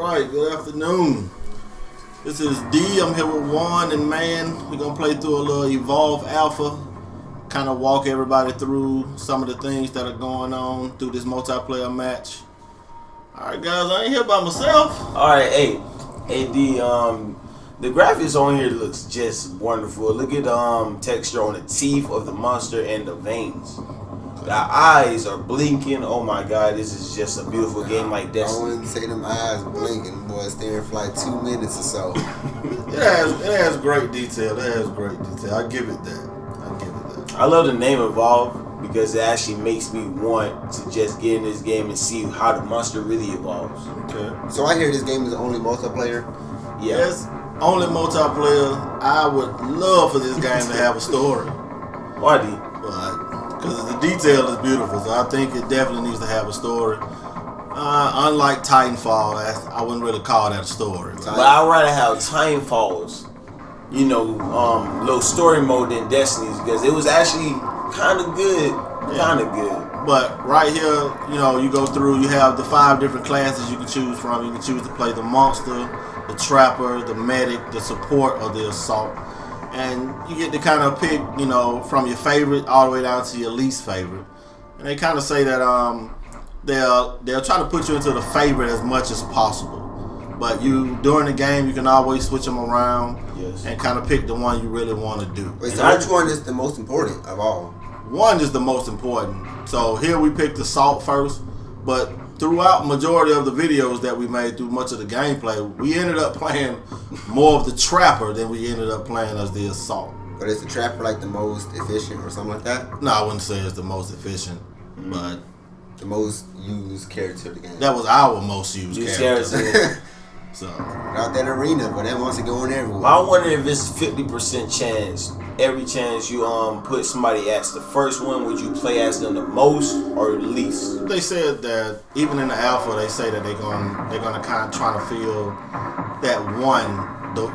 Alright, good afternoon. This is D. I'm here with Juan and Man. We're going to play through a little Evolve Alpha. Kind of walk everybody through some of the things that are going on through this multiplayer match. Alright guys, I ain't here by myself. Alright, hey D, the graphics on here looks just wonderful. Look at the texture on the teeth of the monster and the veins. The eyes are blinking. Oh my god, this is just a beautiful game like Destiny. I wouldn't say them eyes blinking, boy, staring for like 2 minutes or so. It has great detail. It has great detail. I give it that. I love the name Evolve because it actually makes me want to just get in this game and see how the monster really evolves. Okay. So I hear this game is only multiplayer? Yeah. Yes, only multiplayer. I would love for this game to have a story. Why D? Because the detail is beautiful, so I think it definitely needs to have a story. Unlike Titanfall, I wouldn't really call that a story. But I'd rather have Timefall's, little story mode than Destiny's because it was actually kind of good. But right here, you go through, you have the 5 different classes you can choose from. You can choose to play the monster, the trapper, the medic, the support, or the assault. And you get to kind of pick, from your favorite all the way down to your least favorite. And they kind of say that they'll try to put you into the favorite as much as possible. But during the game, you can always switch them around. Yes. And kind of pick the one you really want to do. Wait, so which one is the most important of all? One is the most important. So here we picked assault first, but throughout majority of the videos that we made through much of the gameplay, we ended up playing more of the trapper than we ended up playing as the assault. But is the trapper like the most efficient or something like that? No, I wouldn't say it's the most efficient, but the most used character of the game. that was our most used character. So out that arena, but that wants to go in everywhere. I wonder if it's 50% chance. Every chance you put somebody as the first one, would you play as them the most or the least? they said that even in the alpha, they say that they're gonna kind of try to feel that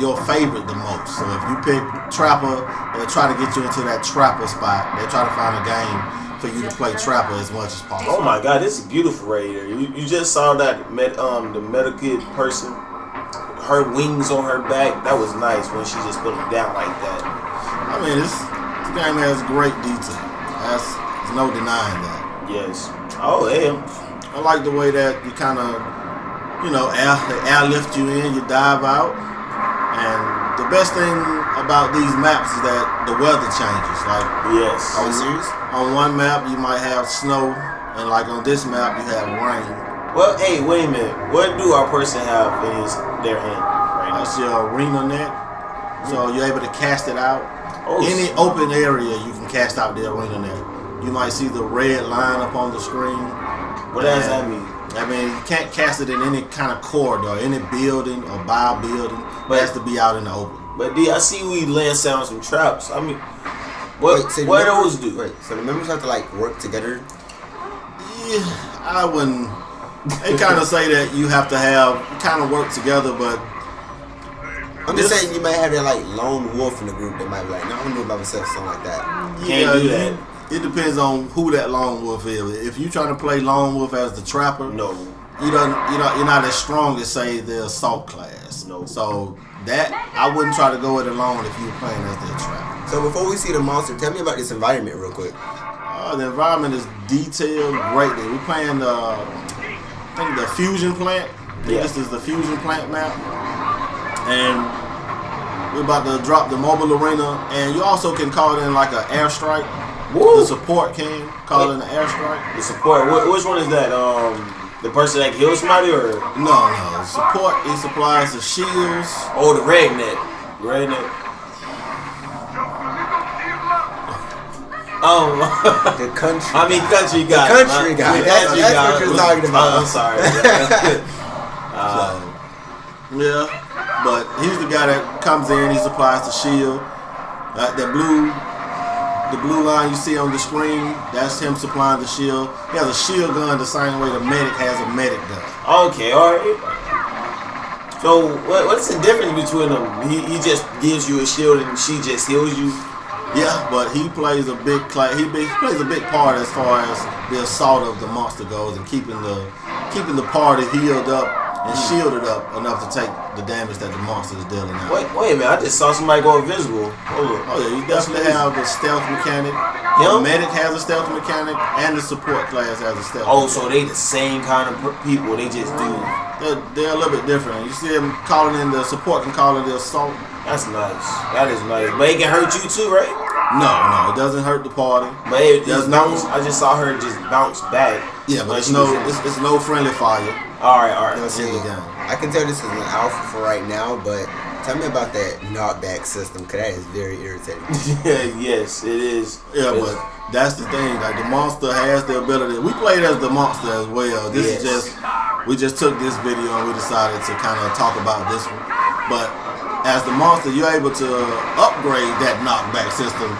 your favorite the most. So if you pick Trapper, they'll try to get you into that Trapper spot. They'll try to find a game for you to play Trapper as much as possible. Oh my god, this is beautiful right here. You just saw that the Medicaid person, her wings on her back. That was nice when she just put them down like that. I mean, this game has great detail. There's no denying that. Yes. Oh, yeah. I like the way that you kind of, they airlift you in, you dive out. And the best thing about these maps is that the weather changes. Like, yes. On one map, you might have snow, and like on this map, you have rain. Well, hey, wait a minute. What do our person have in their hand right now? That's your arena net. So you're able to cast it out. Oh, Any open area, you can cast out the arena net. You might see the red line up on the screen. What does that mean? I mean, you can't cast it in any kind of corridor, any building or bio building. It has to be out in the open. But D, I see we land down some traps. I mean, what do those do? Wait, so the members have to like work together? Yeah, I wouldn't. They kind of say that you have to kind of work together, but I'm just saying you might have that like lone wolf in the group that might be like, no, I'm gonna do it by myself, something like that. Can't do that. It depends on who that lone wolf is. If you're trying to play lone wolf as the trapper, No. you're not as strong as say the assault class. No. So that I wouldn't try to go it alone if you're playing as the trapper. So before we see the monster, tell me about this environment real quick. The environment is detailed greatly. We're playing I think the fusion plant. Yeah. This is the fusion plant map. And we're about to drop the mobile arena, and you also can call it in like an airstrike. Woo. The support can call it an airstrike. The support. Which one is that? The person that kills somebody or? No. Support, it supplies the shields. Oh, the redneck. The country. I mean country guy. Country guy. That's what you're talking about. I'm sorry. Yeah. But he's the guy that comes in, he supplies the shield. The blue line you see on the screen, that's him supplying the shield. He has a shield gun the same way the medic has a medic gun. Okay, alright. So what's the difference between them? He just gives you a shield and she just heals you? Yeah, but he plays a big plays a big part as far as the assault of the monster goes and keeping the party healed up. and shielded up enough to take the damage that the monster is dealing out. Wait a minute! I just saw somebody go invisible. Oh yeah, you definitely have the stealth mechanic. The medic has a stealth mechanic, and the support class has a stealth. Oh, mechanic. so they the same kind of people? They just do. They're a little bit different. You see them calling in the support can call it the assault. That's nice. That is nice. But it can hurt you too, right? No, it doesn't hurt the party. But it just bounce. I just saw her just bounce back. Yeah, but it's no friendly fire. All right. In the game. I can tell this is an alpha for right now, but tell me about that knockback system, because that is very irritating. Yes, it is. Yeah, but that's the thing. Like, the monster has the ability. We played as the monster as well. This is just, we just took this video and we decided to kind of talk about this one. But as the monster, you're able to upgrade that knockback system.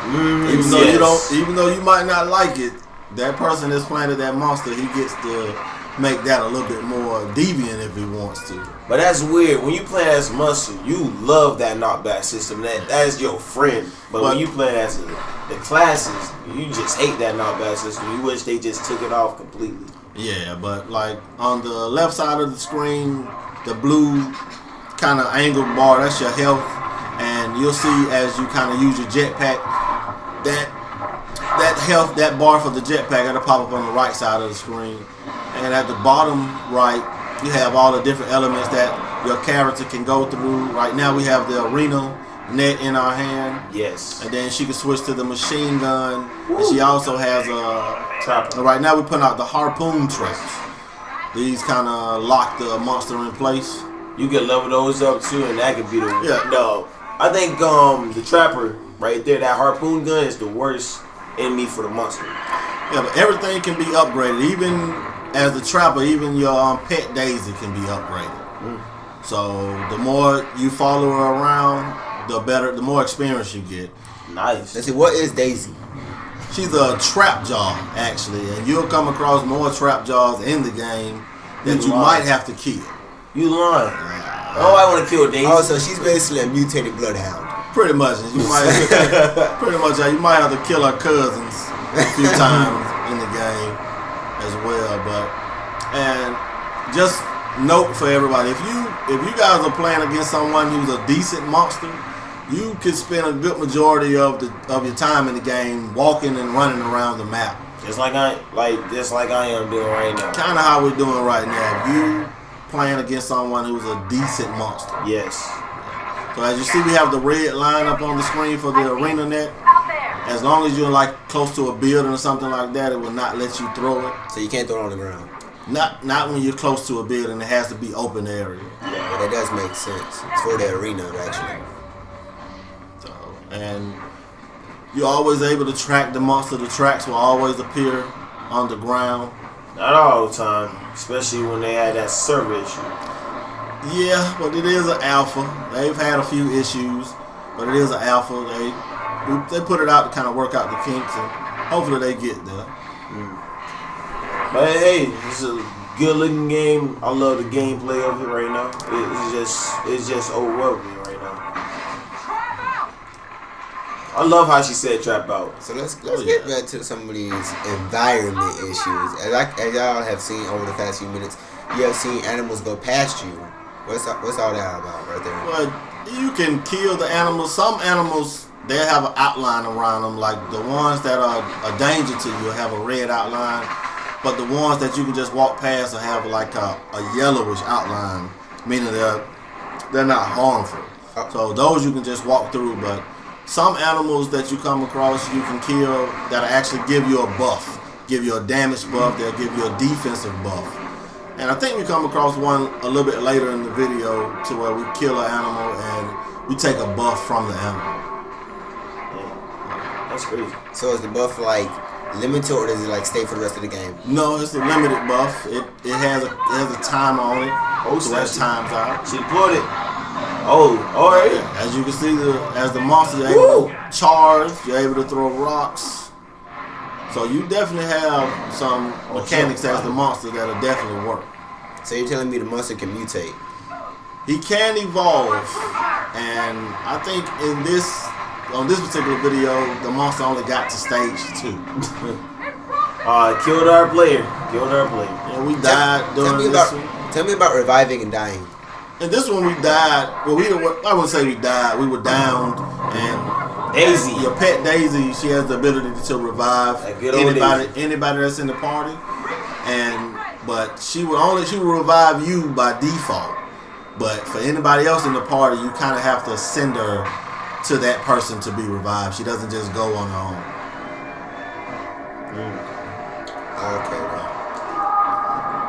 Even though you might not like it, that person that's planted that monster, he gets to make that a little bit more deviant if he wants to. But that's weird. When you play as monster, you love that knockback system. That's your friend. But when you play as the classes, you just hate that knockback system. You wish they just took it off completely. Yeah, but like on the left side of the screen, the blue kind of angled bar, that's your health, and you'll see as you kind of use your jetpack, that health, that bar for the jetpack, that'll pop up on the right side of the screen. And at the bottom right, you have all the different elements that your character can go through. Right now we have the arena net in our hand. Yes. And then she can switch to the machine gun. And she also has a trapper. Right now we're putting out the harpoon traps. These kind of lock the monster in place. You can level those up too, and that could be no. I think the trapper right there, that harpoon gun, is the worst enemy for the monster. Yeah, but everything can be upgraded. Even as the trapper, even your pet Daisy can be upgraded. So the more you follow her around, the better, the more experience you get. Nice. Let's see, what is Daisy? She's a trap jaw, actually, and you'll come across more trap jaws in the game that you might have to kill. You lying? Oh, I want to kill Daisy. Oh, so she's basically a mutated bloodhound. Pretty much. You might you might have to kill her cousins a few times in the game as well. And just note for everybody, if you guys are playing against someone who's a decent monster, you can spend a good majority of your time in the game walking and running around the map. Just like I am doing right now. Kind of how we're doing right now. If you playing against someone who's a decent monster. Yes. So as you see, we have the red line up on the screen for the arena net. As long as you're like close to a building or something like that, it will not let you throw it. So you can't throw it on the ground. Not when you're close to a building. It has to be open area. Yeah, that does make sense. It's for the arena, actually. So, and you're always able to track the monster. The tracks will always appear on the ground. Not all the time, especially when they had that server issue. Yeah, but it is an alpha. They've had a few issues, but it is an alpha. They put it out to kind of work out the kinks, and hopefully they get there. But hey, this is a good looking game. I love the gameplay of it right now. It's just overwhelming right now. I love how she said trap out. So let's get back to some of these environment issues. As y'all have seen over the past few minutes, you have seen animals go past you. What's all that about right there? Well, you can kill the animals. Some animals, they have an outline around them. Like the ones that are a danger to you have a red outline. But the ones that you can just walk past will have like a yellowish outline, meaning they're not harmful. So those you can just walk through. But some animals that you come across, you can kill that'll actually give you a buff, give you a damage buff. They'll give you a defensive buff. And I think we come across one a little bit later in the video to where we kill an animal and we take a buff from the animal. Yeah, that's crazy. So is the buff like limited, or does it like stay for the rest of the game? No, it's a limited buff. It has a timer on it. So that times out. She put it. Oh, all right. Yeah, as you can see, as the monster, you're able to charge. You're able to throw rocks. So you definitely have some mechanics as the monster that'll definitely work. So you're telling me the monster can mutate? He can evolve, and I think on this particular video, the monster only got to stage 2. Killed our player. Yeah, we died during this one. Tell Tell me about reviving and dying. And this one we died. Well, I wouldn't say we died. We were downed, and Daisy. your pet Daisy, she has the ability to revive That good old anybody that's in the party, but she will revive you by default. But for anybody else in the party, you kind of have to send her to that person to be revived. She doesn't just go on her own. Okay.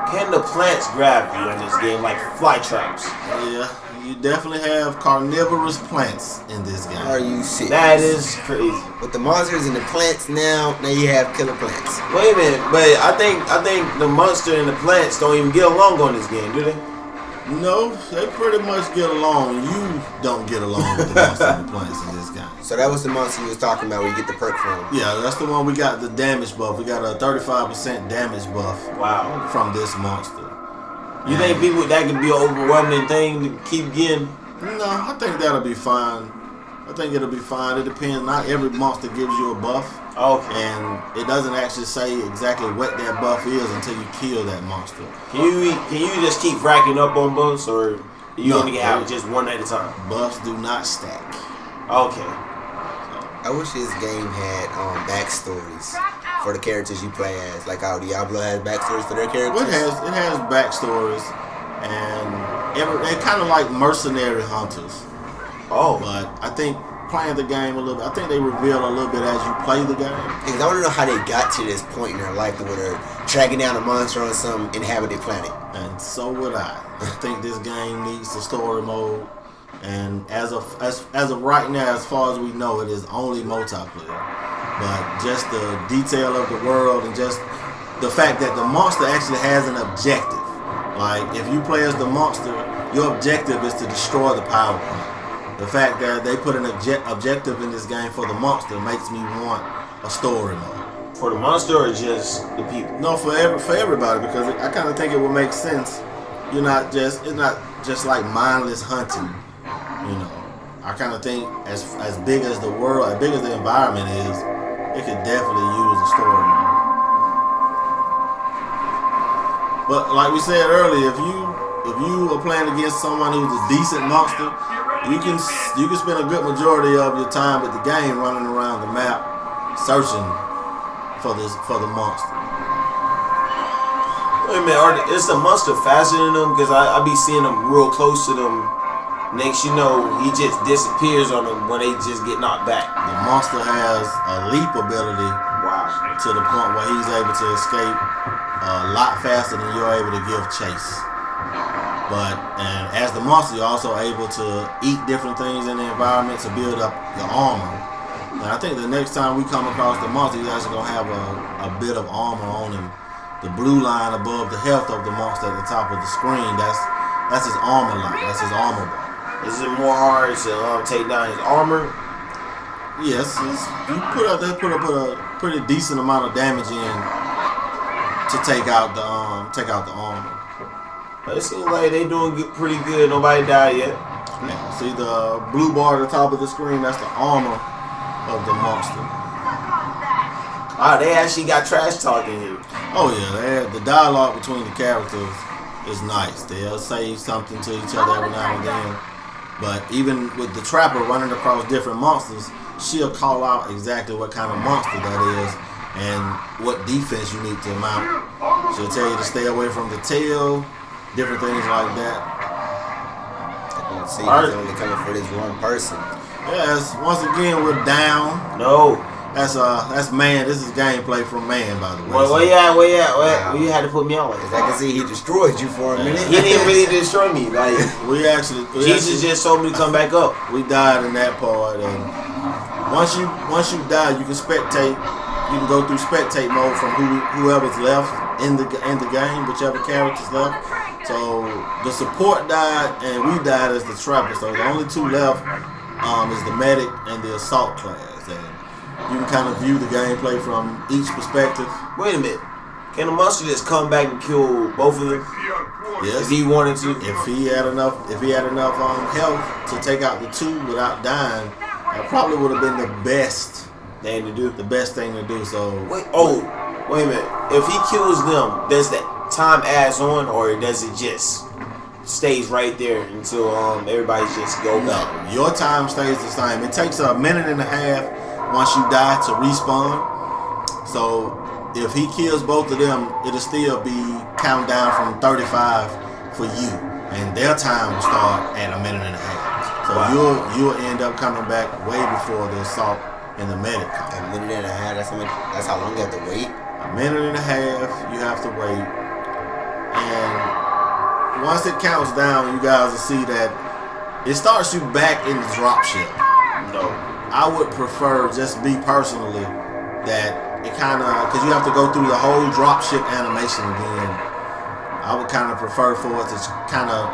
Can the plants grab you in this game like fly traps? Yeah, you definitely have carnivorous plants in this game. Are you serious? That is crazy. With the monsters and the plants now you have killer plants. Wait a minute, but I think the monster and the plants don't even get along on this game, do they? No, they pretty much get along. You don't get along with the monster and the plants in this game. So that was the monster you was talking about where you get the perk from. Yeah, that's the one we got the damage buff. We got a 35% damage buff. Wow. From this monster. You think people that could be an overwhelming thing to keep getting? No, I think that'll be fine. I think it'll be fine. It depends. Not every monster gives you a buff. Okay. And it doesn't actually say exactly what that buff is until you kill that monster. Can you just keep racking up on buffs, or you No, only can have just one at a time? Buffs do not stack. Okay. I wish this game had backstories for the characters you play as. Like how Diablo has backstories for their characters. Well, it has backstories, and they're kind of like mercenary hunters. Oh. But I think playing the game a little bit, I think they reveal a little bit as you play the game. Because I want to know how they got to this point in their life where they're tracking down a monster on some inhabited planet. And so would I. I think this game needs the story mode. And as of right now, as far as we know, it is only multiplayer. But just the detail of the world and just the fact that the monster actually has an objective. Like, if you play as the monster, your objective is to destroy the power plant. The fact that they put an objective in this game for the monster makes me want a story mode. For the monster or just the people? No, for everybody, because I kind of think it would make sense. It's not just like mindless hunting. You know, I kind of think as big as the world, as big as the environment is, it could definitely use a story mode. But like we said earlier, if you are playing against someone who's a decent monster, you can spend a good majority of your time with the game running around the map searching for the monster. Wait a minute, is the monster faster than them? Because I be seeing them real close to them. Next you know, he just disappears on them when they just get knocked back. The monster has a leap ability. Wow. To the point where he's able to escape a lot faster than you're able to give chase. And as the monster, you're also able to eat different things in the environment to build up your armor. And I think the next time we come across the monster, he's actually gonna have a bit of armor on him. The blue line above the health of the monster at the top of the screen, that's his armor line. That's his armor bar. Is it more hard to take down his armor? Yes, you put up a pretty decent amount of damage in to take out the armor. But it seems like they doing pretty good. Nobody died yet. Yeah, see the blue bar at the top of the screen? That's the armor of the monster. They actually got trash talking here. Oh yeah, the dialogue between the characters is nice. They'll say something to each other every now and then. But even with the trapper running across different monsters, she'll call out exactly what kind of monster that is and what defense you need to mount. She'll tell you to stay away from the tail, different things like that. I can see he's only coming for this one person. Yes, once again we're down. No. That's man. This is gameplay from man, by the way. Where you at? Where you had to put me on like that? I can see he destroyed you for a minute. He didn't really destroy me. Like Jesus just told me to come back up. We died in that part, and once you die, you can spectate. You can go through spectate mode from whoever's left in the game, whichever character's left. So the support died, and we died as the trapper. So the only two left is the medic and the assault class. And you can kind of view the gameplay from each perspective. Wait a minute. Can the monster just come back and kill both of them? Yes. If he wanted to. If he had enough health to take out the two without dying, that probably would have been the best thing to do. So wait a minute. If he kills them, time adds on, or does it just stays right there until everybody's just go back? No, your time stays the same. It takes a minute and a half once you die to respawn. So if he kills both of them, it'll still be count down from 35 for you, and their time will start at a minute and a half. So you'll end up coming back way before the assault and the medic come. A minute and a half. That's how long you have to wait. A minute and a half you have to wait, and once it counts down, you guys will see that it starts you back in the dropship. No, I would prefer, just me personally, that it kind of, because you have to go through the whole dropship animation again. I would kind of prefer for it to kind of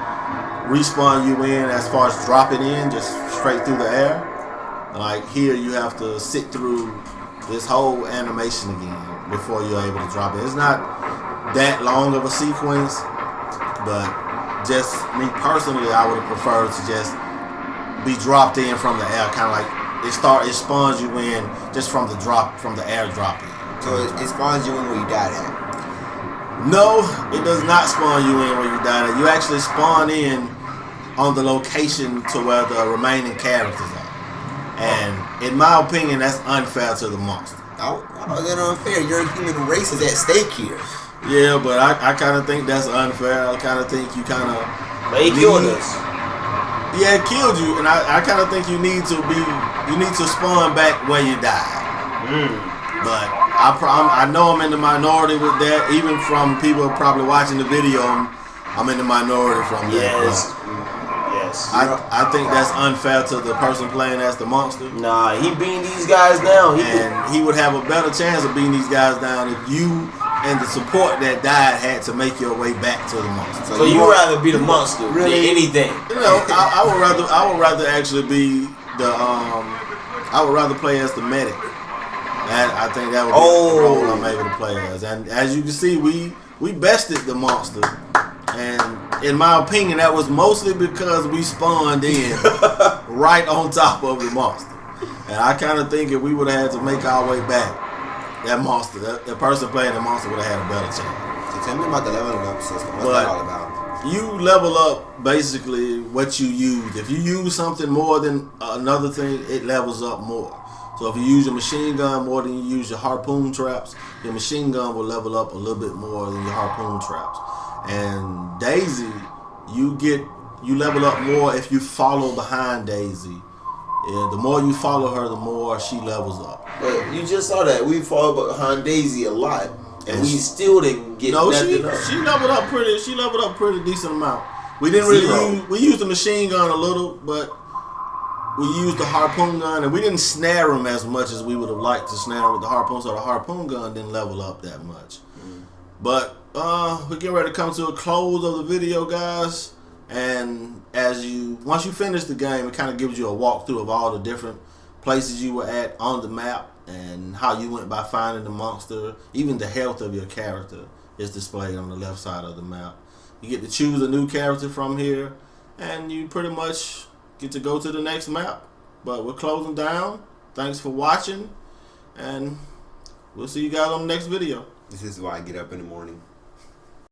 respawn you in as far as dropping in, just straight through the air. Like here, you have to sit through this whole animation again before you're able to drop it. It's not that long of a sequence, but just me personally, I would have preferred to just be dropped in from the air, kind of like it spawns you in just from the air drop in. So it spawns you in where you died at. No, it does not spawn you in where you died at. You actually spawn in on the location to where the remaining characters are. And in my opinion, that's unfair to the monster. How is that unfair? Your human race is at stake here. Yeah, but I kind of think that's unfair. I kind of think you kind of... But he killed us. Yeah, it killed you, and I kind of think you need to spawn back where you died. But I know I'm in the minority with that. Even from people probably watching the video, I'm in the minority from that. Yes. I think that's unfair to the person playing as the monster. Nah, he beating these guys down. He would have a better chance of beating these guys down if you and the support that died had to make your way back to the monster. So you rather be the monster than anything? You know, I would rather actually be the I would rather play as the medic. I think that would be the role I'm able to play as. And as you can see, we bested the monster. And in my opinion, that was mostly because we spawned in right on top of the monster. And I kind of think if we would have had to make our way back, that monster, that person playing the monster would have had a better chance. So tell me about the leveling up system. What's that all about? You level up basically what you use. If you use something more than another thing, it levels up more. So if you use your machine gun more than you use your harpoon traps, your machine gun will level up a little bit more than your harpoon traps. And Daisy, you level up more if you follow behind Daisy. And the more you follow her, the more she levels up. But you just saw that we followed behind Daisy a lot, and we still didn't get nothing up. She leveled up pretty. She leveled up pretty decent amount. We didn't really use. We used the machine gun a little, but we used the harpoon gun, and we didn't snare them as much as we would have liked to snare them with the harpoon. So the harpoon gun didn't level up that much. But we're getting ready to come to a close of the video, guys. And once you finish the game, it kind of gives you a walkthrough of all the different places you were at on the map and how you went by finding the monster. Even the health of your character is displayed on the left side of the map. You get to choose a new character from here, and you pretty much get to go to the next map. But we're closing down. Thanks for watching, and we'll see you guys on the next video. This is why I get up in the morning.